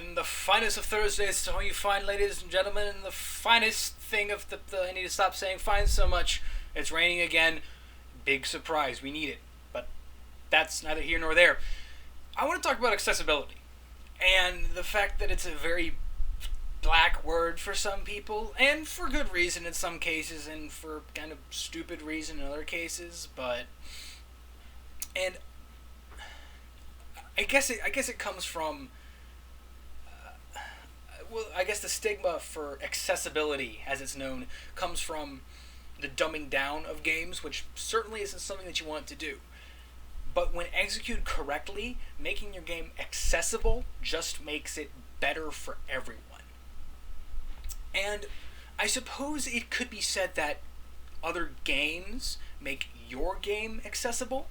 And the finest of Thursdays to all you fine ladies and gentlemen, and the finest thing of the I need to stop saying fine so much. It's raining again. Big surprise. We need it. But that's neither here nor there. I want to talk about accessibility. And the fact that it's a very black word for some people, and for good reason in some cases, and for kind of stupid reason in other cases, and I guess it comes from I guess the stigma for accessibility, as it's known, comes from the dumbing down of games, which certainly isn't something that you want to do. But when executed correctly, making your game accessible just makes it better for everyone. And I suppose it could be said that other games make your game accessible.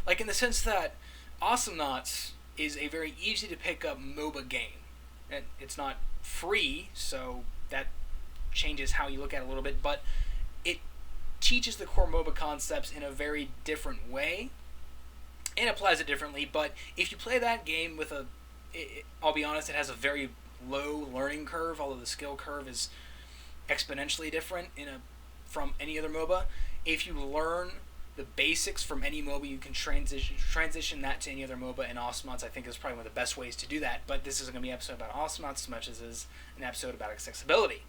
Like in the sense that Awesomenauts is a very easy to pick up MOBA game. And it's not free, so that changes how you look at it a little bit, but it teaches the core MOBA concepts in a very different way and applies it differently. But if you play that game with I'll be honest, it has a very low learning curve, although the skill curve is exponentially different from any other MOBA. If you learn the basics from any MOBA, you can transition that to any other MOBA, and Awesomenauts I think is probably one of the best ways to do that. But this isn't going to be an episode about Awesomenauts as much as it is an episode about accessibility.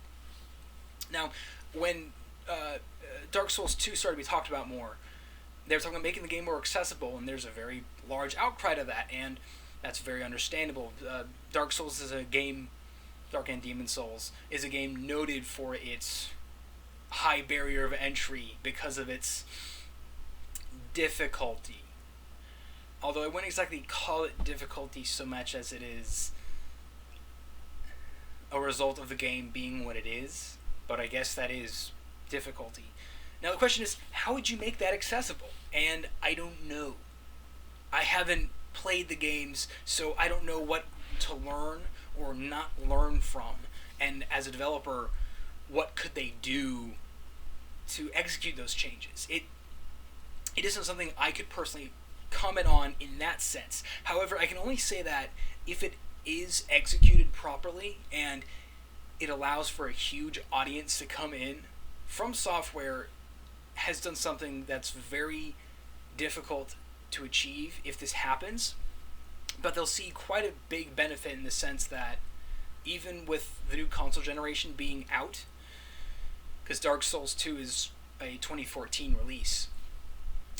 Now, when Dark Souls 2 started to be talked about more, they were talking about making the game more accessible, and there's a very large outcry to that, and that's very understandable. Dark Souls is a game, Dark and Demon Souls, is a game noted for its high barrier of entry because of its difficulty. Although I wouldn't exactly call it difficulty so much as it is a result of the game being what it is, but I guess that is difficulty. Now the question is, how would you make that accessible? And I don't know. I haven't played the games, so I don't know what to learn or not learn from. And as a developer, what could they do to execute those changes? It isn't something I could personally comment on in that sense. However, I can only say that if it is executed properly and it allows for a huge audience to come in, From Software has done something that's very difficult to achieve if this happens, but they'll see quite a big benefit in the sense that even with the new console generation being out, because Dark Souls 2 is a 2014 release,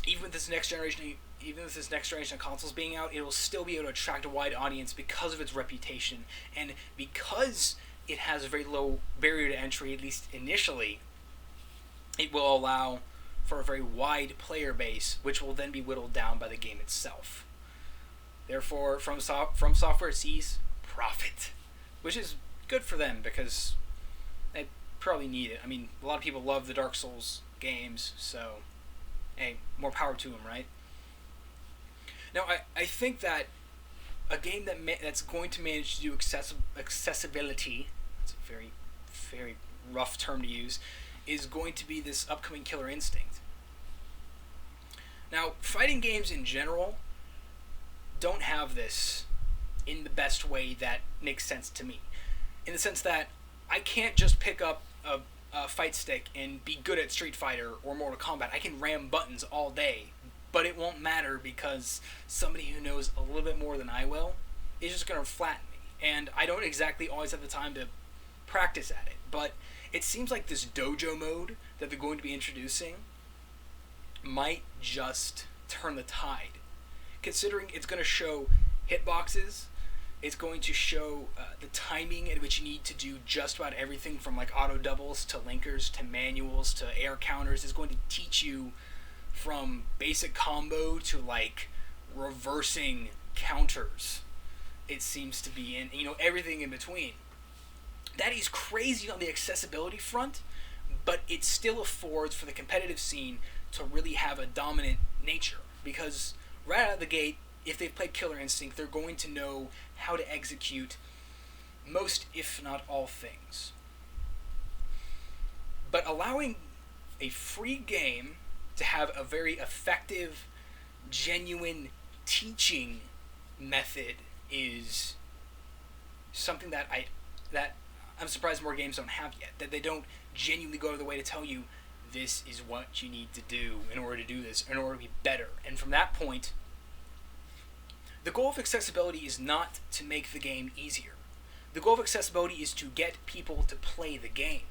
even with this next generation of consoles being out, it will still be able to attract a wide audience because of its reputation, and because it has a very low barrier to entry, at least initially, it will allow for a very wide player base, which will then be whittled down by the game itself. Therefore, From Software sees profit, which is good for them because they probably need it. I mean, a lot of people love the Dark Souls games, so hey, more power to them, right? Now, I think that a game that's going to manage to do accessibility, it's a very, very rough term to use, is going to be this upcoming Killer Instinct. Now, fighting games in general don't have this in the best way that makes sense to me. In the sense that I can't just pick up a fight stick and be good at Street Fighter or Mortal Kombat. I can ram buttons all day, but it won't matter because somebody who knows a little bit more than I will is just going to flatten me. And I don't exactly always have the time to practice at it, but it seems like this dojo mode that they're going to be introducing might just turn the tide, considering it's going to show hitboxes. It's going to show the timing at which you need to do just about everything from like auto doubles to linkers to manuals to air counters. It's going to teach you from basic combo to like reversing counters. It seems to be, and everything in between. That is crazy on the accessibility front, but it still affords for the competitive scene to really have a dominant nature, because right out of the gate, if they've played Killer Instinct, they're going to know how to execute most, if not all, things. But allowing a free game to have a very effective, genuine teaching method is something that I'm surprised more games don't have yet. That they don't genuinely go to the way to tell you this is what you need to do in order to do this, in order to be better. And from that point, the goal of accessibility is not to make the game easier. The goal of accessibility is to get people to play the game.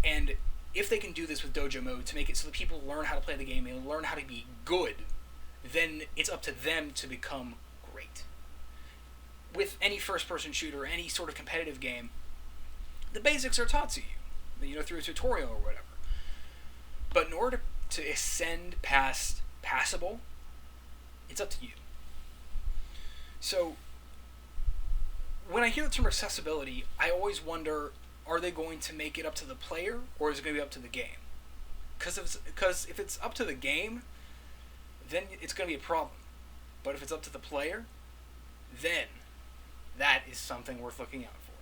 And if they can do this with dojo mode to make it so that people learn how to play the game and learn how to be good, then it's up to them to become great. With any first-person shooter or any sort of competitive game, the basics are taught to you, through a tutorial or whatever. But in order to ascend past passable, it's up to you. So, when I hear the term accessibility, I always wonder, are they going to make it up to the player, or is it going to be up to the game? Because if it's up to the game, then it's going to be a problem. But if it's up to the player, then that is something worth looking out for.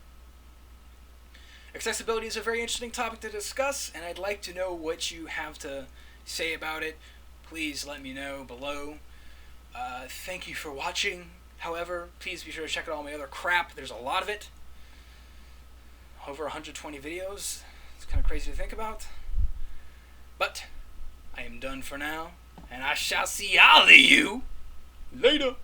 Accessibility is a very interesting topic to discuss, and I'd like to know what you have to say about it. Please let me know below. Thank you for watching. However, please be sure to check out all my other crap. There's a lot of it. Over 120 videos. It's kind of crazy to think about. But I am done for now, and I shall see all of you later.